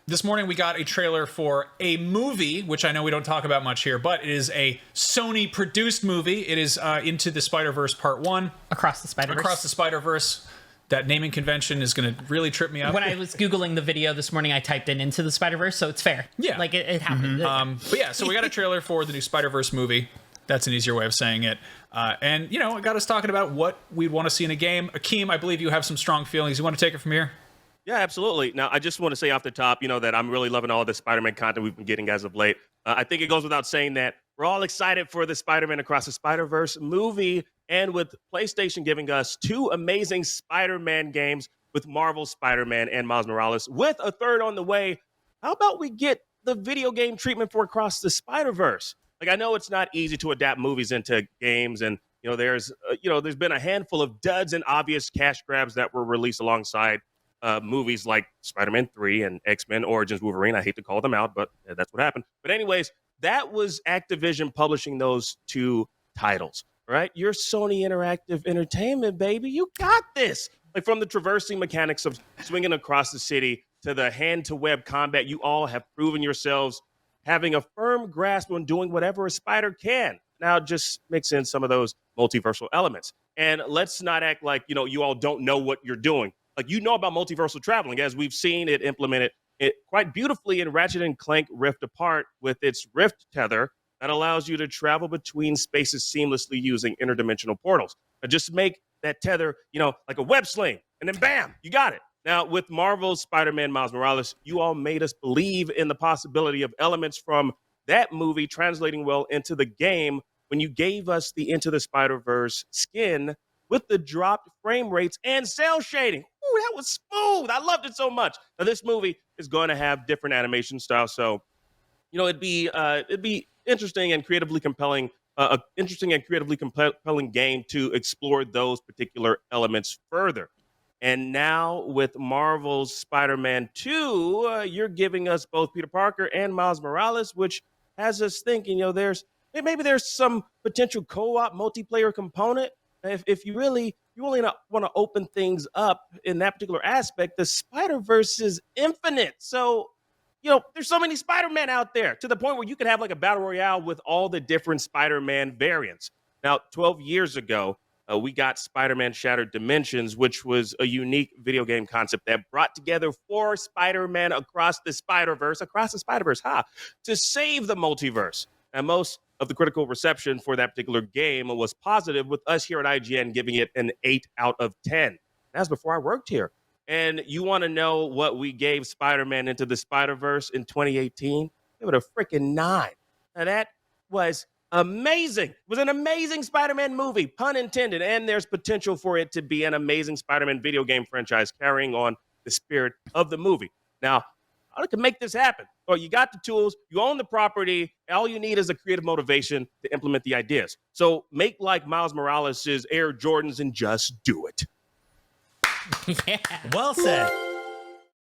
This morning we got a trailer for a movie, which I know we don't talk about much here, but it is a Sony-produced movie. It is Into the Spider-Verse Part 1. Across the Spider-Verse. Across the Spider-Verse. That naming convention is going to really trip me up. When I was Googling the video this morning, I typed in Into the Spider-Verse, so it's fair. Yeah. Like, it happened. But yeah, so we got a trailer for the new Spider-Verse movie. That's an easier way of saying it. And, you know, it got us talking about what we'd want to see in a game. Akeem, I believe you have some strong feelings. You want to take it from here? Yeah, absolutely. Now, I just want to say off the top, that I'm really loving all the Spider-Man content we've been getting as of late. I think it goes without saying that we're all excited for the Spider-Man Across the Spider-Verse movie, and with PlayStation giving us 2 amazing Spider-Man games with Marvel's Spider-Man and Miles Morales, with a third on the way. How about we get the video game treatment for Across the Spider-Verse? Like, I know it's not easy to adapt movies into games, and there's been a handful of duds and obvious cash grabs that were released alongside movies like Spider-Man 3 and X-Men Origins Wolverine. I hate to call them out, but that's what happened. But anyways, that was Activision publishing those 2 titles, right? You're Sony Interactive Entertainment, baby. You got this. Like, from the traversing mechanics of swinging across the city to the hand-to-web combat, you all have proven yourselves having a firm grasp on doing whatever a spider can. Now just mix in some of those multiversal elements. And let's not act like, you all don't know what you're doing. Like, about multiversal traveling, as we've seen it implemented it quite beautifully in Ratchet and Clank Rift Apart with its Rift tether that allows you to travel between spaces seamlessly using interdimensional portals. Now just make that tether, like a web sling, and then bam, you got it. Now, with Marvel's Spider-Man Miles Morales, you all made us believe in the possibility of elements from that movie translating well into the game when you gave us the Into the Spider-Verse skin with the dropped frame rates and cell shading. Ooh, that was smooth. I loved it so much. Now, this movie is going to have different animation styles, so it'd be interesting and creatively compelling. Compelling game to explore those particular elements further. And now with Marvel's Spider-Man 2, you're giving us both Peter Parker and Miles Morales, which has us thinking, maybe there's some potential co-op multiplayer component. If you really want to open things up in that particular aspect, the Spider-Verse is infinite. So, there's so many Spider-Man out there to the point where you could have like a battle royale with all the different Spider-Man variants. Now, 12 years ago, we got Spider-Man Shattered Dimensions, which was a unique video game concept that brought together 4 Spider-Man across the Spider-Verse, to save the multiverse. And most of the critical reception for that particular game was positive, with us here at IGN giving it an 8 out of 10. That's before I worked here. And you want to know what we gave Spider-Man Into the Spider-Verse in 2018? Give it a freaking 9. Now, that was amazing. It was an amazing Spider-Man movie, pun intended, and there's potential for it to be an amazing Spider-Man video game franchise carrying on the spirit of the movie. Now, how can make this happen? Well, you got the tools, you own the property, all you need is a creative motivation to implement the ideas. So make like Miles Morales' Air Jordans and just do it. Yeah. Well said.